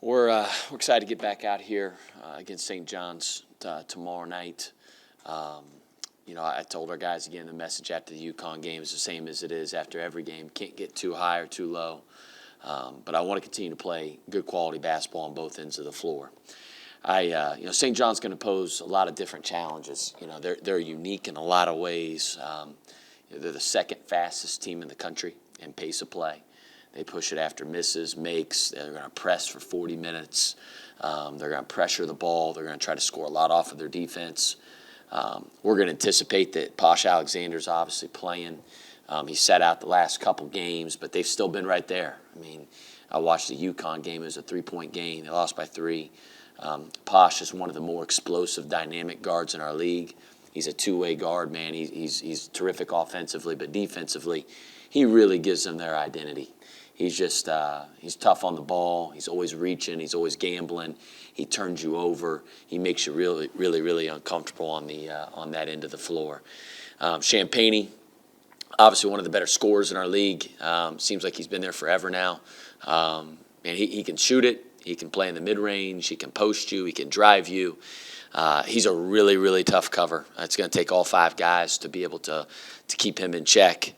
We're excited to get back out here against St. John's tomorrow night. I told our guys again the message after the UConn game is the same as it is after every game. Can't get too high or too low. But I want to continue to play good quality basketball on both ends of the floor. St. John's going to pose a lot of different challenges. They're unique in a lot of ways. They're the second fastest team in the country in pace of play. They push it after misses, makes. They're going to press for 40 minutes. They're going to pressure the ball. They're going to try to score a lot off of their defense. We're going to anticipate that Posh Alexander's obviously playing. He sat out the last couple games, but they've still been right there. I watched the UConn game. It was a 3-point game. They lost by 3. Posh is one of the more explosive, dynamic guards in our league. He's a two-way guard, man. He's terrific offensively, but defensively, he really gives them their identity. He's just he's tough on the ball. He's always reaching. He's always gambling. He turns you over. He makes you really, really, really uncomfortable on that end of the floor. Champagne, obviously one of the better scorers in our league. Seems like he's been there forever now. And he can shoot it. He can play in the mid-range. He can post you. He can drive you. He's a really, really tough cover. It's going to take all 5 guys to be able to keep him in check.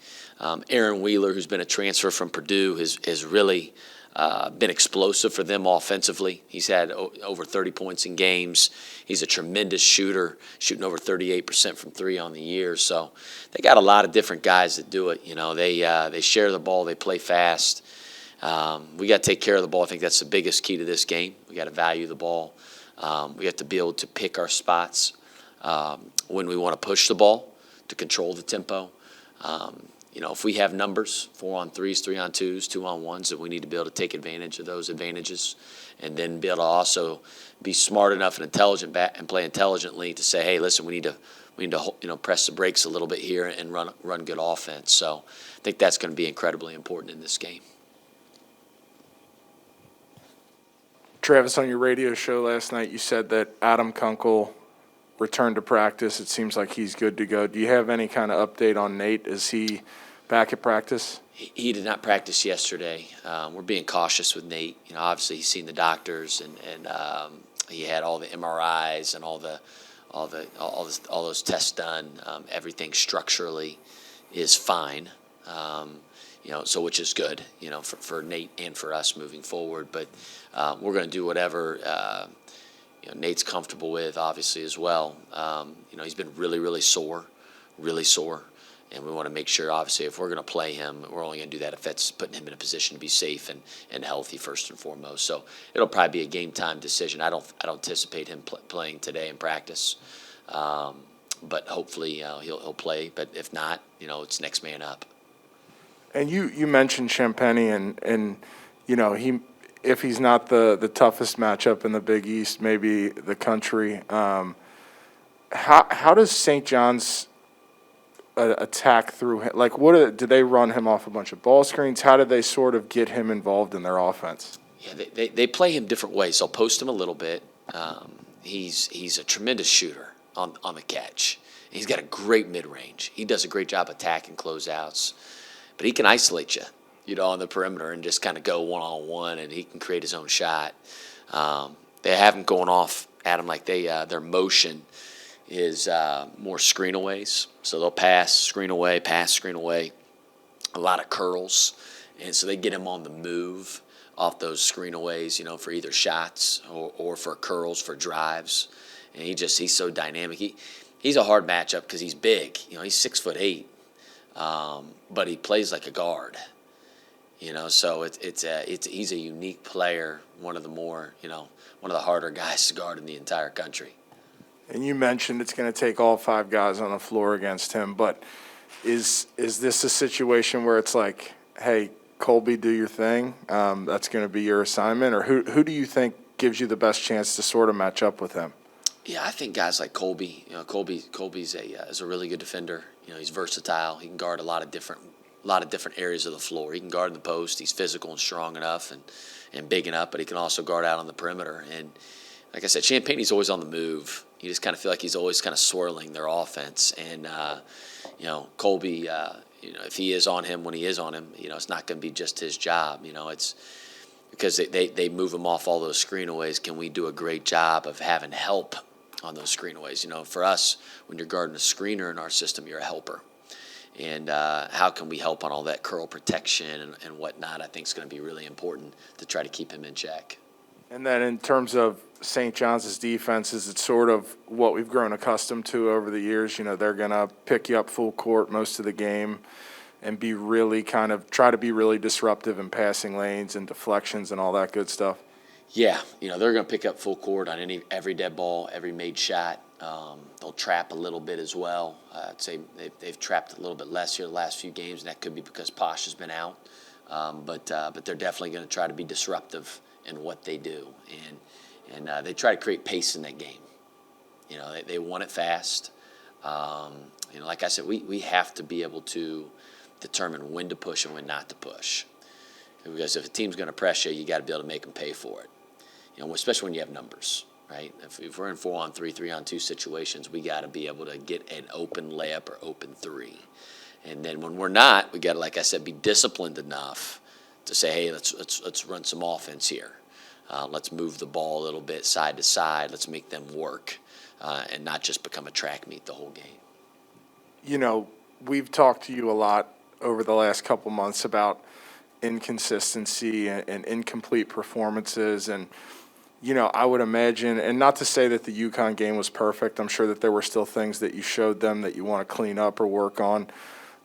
Aaron Wheeler, who's been a transfer from Purdue, has really been explosive for them offensively. He's had over 30 points in games. He's a tremendous shooter, shooting over 38% from 3 on the year. So they got a lot of different guys that do it. They share the ball. They play fast. We got to take care of the ball. I think that's the biggest key to this game. We got to value the ball. We have to be able to pick our spots when we want to push the ball to control the tempo. If we have numbers, 4-on-3s, 3-on-2s, 2-on-1s, that we need to be able to take advantage of those advantages, and then be able to also be smart enough and intelligent and play intelligently to say, hey, listen, we need to press the brakes a little bit here and run good offense. So I think that's going to be incredibly important in this game. Travis, on your radio show last night, you said that Adam Kunkel returned to practice. It seems like he's good to go. Do you have any kind of update on Nate? Is he back at practice? He did not practice yesterday. We're being cautious with Nate. Obviously he's seen the doctors and he had all the MRIs and all those tests done. Everything structurally is fine. So which is good, for Nate and for us moving forward. But we're going to do whatever Nate's comfortable with, obviously, as well. He's been really, really sore, and we want to make sure, obviously, if we're going to play him, we're only going to do that if that's putting him in a position to be safe and healthy first and foremost. So it'll probably be a game time decision. I don't anticipate him playing today in practice, but hopefully he'll play. But if not, it's next man up. And you mentioned Champagne, and if he's not the toughest matchup in the Big East, maybe the country. How does St. John's attack through him? Like, do they run him off a bunch of ball screens? How do they sort of get him involved in their offense? Yeah, they play him different ways. They'll post him a little bit. He's a tremendous shooter on the catch. He's got a great mid-range. He does a great job attacking closeouts. But he can isolate you, on the perimeter and just kind of go one-on-one, and he can create his own shot. They have him going off at him like their motion is more screen-aways. So they'll pass, screen away, a lot of curls. And so they get him on the move off those screen-aways, for either shots or for curls, for drives. And he's so dynamic. He's a hard matchup because he's big. He's 6'8". But he plays like a guard, so he's a unique player, one of the harder guys to guard in the entire country. And you mentioned it's going to take all 5 guys on the floor against him, but is this a situation where it's like, hey, Colby, do your thing, that's going to be your assignment, or who do you think gives you the best chance to sort of match up with him? Yeah, I think guys like Colby. Colby's is a really good defender. He's versatile. He can guard a lot of different areas of the floor. He can guard in the post. He's physical and strong enough and big enough, but he can also guard out on the perimeter. And like I said, Champagne's always on the move. You just kind of feel like he's always kind of swirling their offense. And Colby, if he is on him when he is on him, it's not going to be just his job. because they move them off all those screenaways. Can we do a great job of having help on those screenaways? You know, for us, when you're guarding a screener in our system, you're a helper. And how can we help on all that curl protection and whatnot, I think is going to be really important to try to keep him in check. And then in terms of St. John's defense, is it sort of what we've grown accustomed to over the years? You know, they're going to pick you up full court most of the game and be really try to be really disruptive in passing lanes and deflections and all that good stuff. Yeah, you know, they're going to pick up full court on every dead ball, every made shot. They'll trap a little bit as well. I'd say they've trapped a little bit less here the last few games, and that could be because Posh has been out. But they're definitely going to try to be disruptive in what they do, and they try to create pace in that game. You know, they want it fast. You know, like I said, we have to be able to determine when to push and when not to push. Because if a team's going to press you, you got to be able to make them pay for it. You know, especially when you have numbers, right? If we're in 4-on-3, 3-on-2 situations, we got to be able to get an open layup or open three. And then when we're not, we got to, like I said, be disciplined enough to say, hey, let's run some offense here. Let's move the ball a little bit side to side. Let's make them work and not just become a track meet the whole game. You know, we've talked to you a lot over the last couple months about inconsistency and incomplete performances. And, you know, I would imagine, and not to say that the UConn game was perfect, I'm sure that there were still things that you showed them that you want to clean up or work on.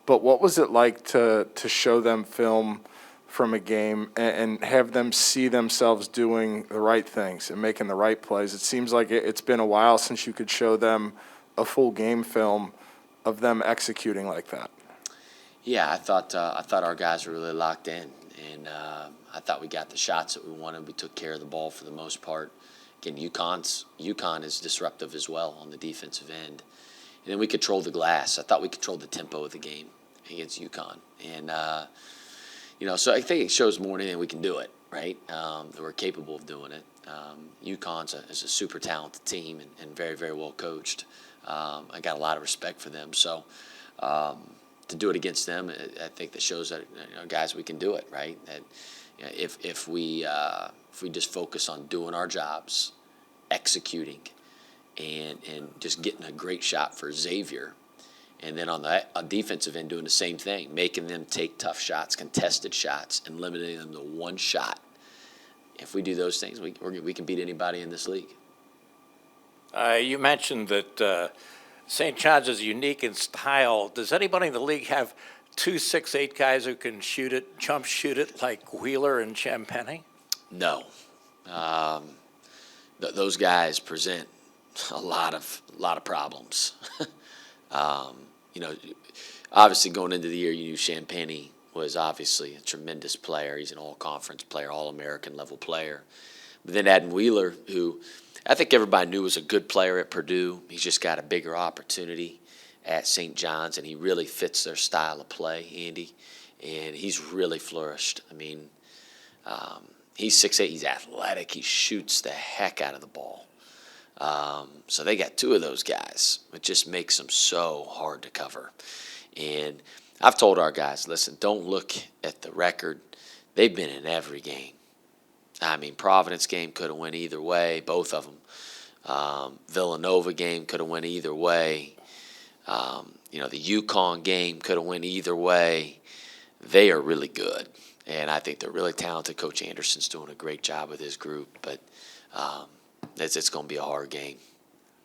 But what was it like to show them film from a game and have them see themselves doing the right things and making the right plays? It seems like it's been a while since you could show them a full game film of them executing like that. Yeah, I thought our guys were really locked in, and I thought we got the shots that we wanted. We took care of the ball for the most part. Again, UConn is disruptive as well on the defensive end, and then we controlled the glass. I thought we controlled the tempo of the game against UConn, and you know, so I think it shows more than anything we can do it, right? That we're capable of doing it. UConn's is a super talented team and very, very well coached. I got a lot of respect for them, so. To do it against them, I think that shows that, you know, guys, we can do it, right? That, you know, if we just focus on doing our jobs, executing, and just getting a great shot for Xavier, and then on the defensive end doing the same thing, making them take tough shots, contested shots, and limiting them to one shot. If we do those things, we can beat anybody in this league. You mentioned that St. John's is unique in style. Does anybody in the league have 2 6'8" guys who can shoot it, jump shoot it like Wheeler and Champagny? No. Those guys present a lot of problems. You know, obviously going into the year, you knew Champagny was obviously a tremendous player. He's an all-conference player, all-American level player. But then adding Wheeler, who I think everybody knew was a good player at Purdue. He's just got a bigger opportunity at St. John's, and he really fits their style of play, Andy. And he's really flourished. I mean, he's 6'8", he's athletic, he shoots the heck out of the ball. So they got 2 of those guys, which just makes them so hard to cover. And I've told our guys, listen, don't look at the record. They've been in every game. I mean, Providence game could have went either way, both of them. Villanova game could have went either way. You know, the UConn game could have went either way. They are really good, and I think they're really talented. Coach Anderson's doing a great job with his group, but it's going to be a hard game.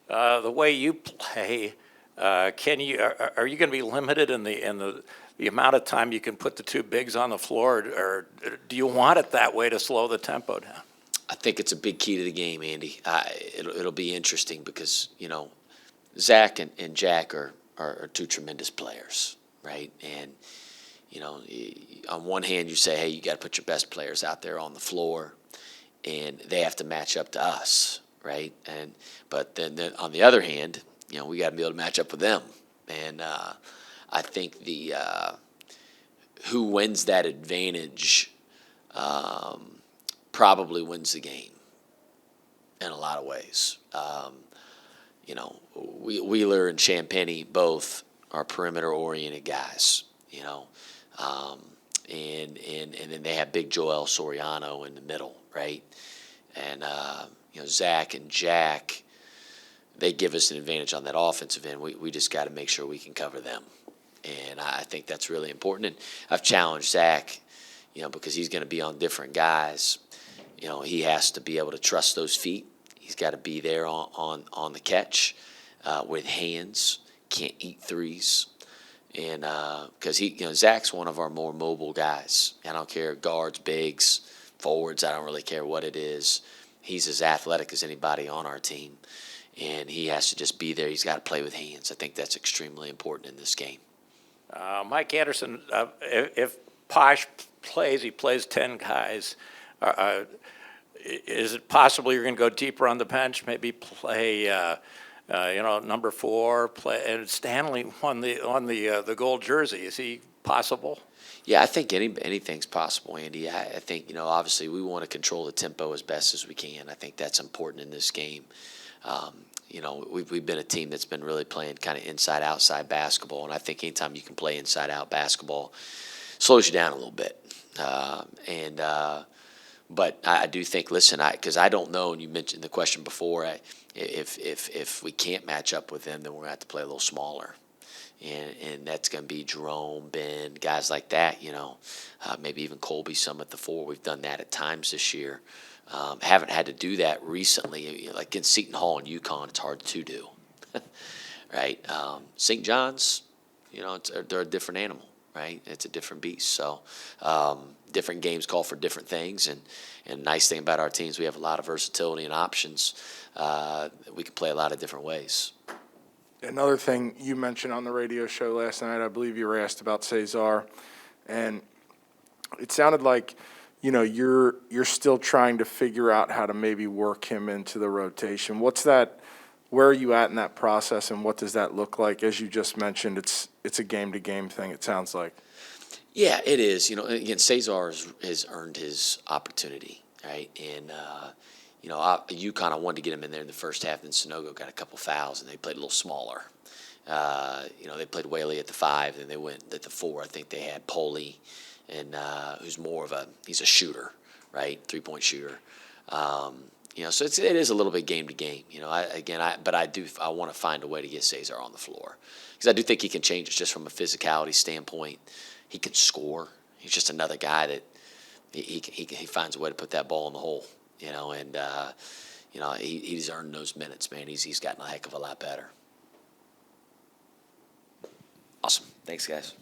The way you play, are you going to be limited in the amount of time you can put the 2 bigs on the floor, or do you want it that way to slow the tempo down? I think it's a big key to the game, Andy. It'll be interesting because, you know, Zach and Jack are 2 tremendous players, right? And, you know, on one hand you say, hey, you got to put your best players out there on the floor, and they have to match up to us, right? But then on the other hand, you know, we got to be able to match up with them. And I think who wins that advantage probably wins the game in a lot of ways. You know, Wheeler and Champagny both are perimeter-oriented guys. You know, and then they have Big Joel Soriano in the middle, right? And Zach and Jack, they give us an advantage on that offensive end. We just got to make sure we can cover them, and I think that's really important. And I've challenged Zach, because he's going to be on different guys. He has to be able to trust those feet. He's got to be there on the catch with hands. Can't eat threes. And because Zach's one of our more mobile guys. I don't care, guards, bigs, forwards, I don't really care what it is. He's as athletic as anybody on our team. And he has to just be there. He's got to play with hands. I think that's extremely important in this game. Mike Anderson, if Posh plays, he plays 10 guys. Is it possible you're going to go deeper on the bench, maybe play number 4, and Stanley on the gold jersey? Is he possible? Yeah, I think anything's possible, Andy. I think, obviously we want to control the tempo as best as we can. I think that's important in this game. We've been a team that's been really playing kind of inside-outside basketball, and I think anytime you can play inside-out basketball, slows you down a little bit. But I do think, listen, because I don't know, and you mentioned the question before, if we can't match up with them, then we're going to have to play a little smaller. And that's going to be Jerome, Ben, guys like that, maybe even Colby some at the 4. We've done that at times this year. Haven't had to do that recently. Like against Seton Hall and UConn, it's hard to do. Right? St. John's, they're a different animal, right? It's a different beast. So different games call for different things. And nice thing about our teams, we have a lot of versatility and options. We can play a lot of different ways. Another thing you mentioned on the radio show last night, I believe you were asked about Cesar, and it sounded like, you're still trying to figure out how to maybe work him into the rotation. Where are you at in that process, and what does that look like? As you just mentioned, it's a game-to-game thing, it sounds like. Yeah, it is. Again, Cesar has earned his opportunity, right? And UConn, I wanted to get him in there in the first half. Then Sonogo got a couple fouls, and they played a little smaller. They played Whaley at the 5, and they went at the 4. I think they had Poli, and who's more of he's a shooter, right? 3-point shooter. So it is a little bit game to game. But I want to find a way to get Cesar on the floor because I do think he can change it just from a physicality standpoint. He can score. He's just another guy that he finds a way to put that ball in the hole. He's earned those minutes, man. He's gotten a heck of a lot better. Awesome. Thanks, guys.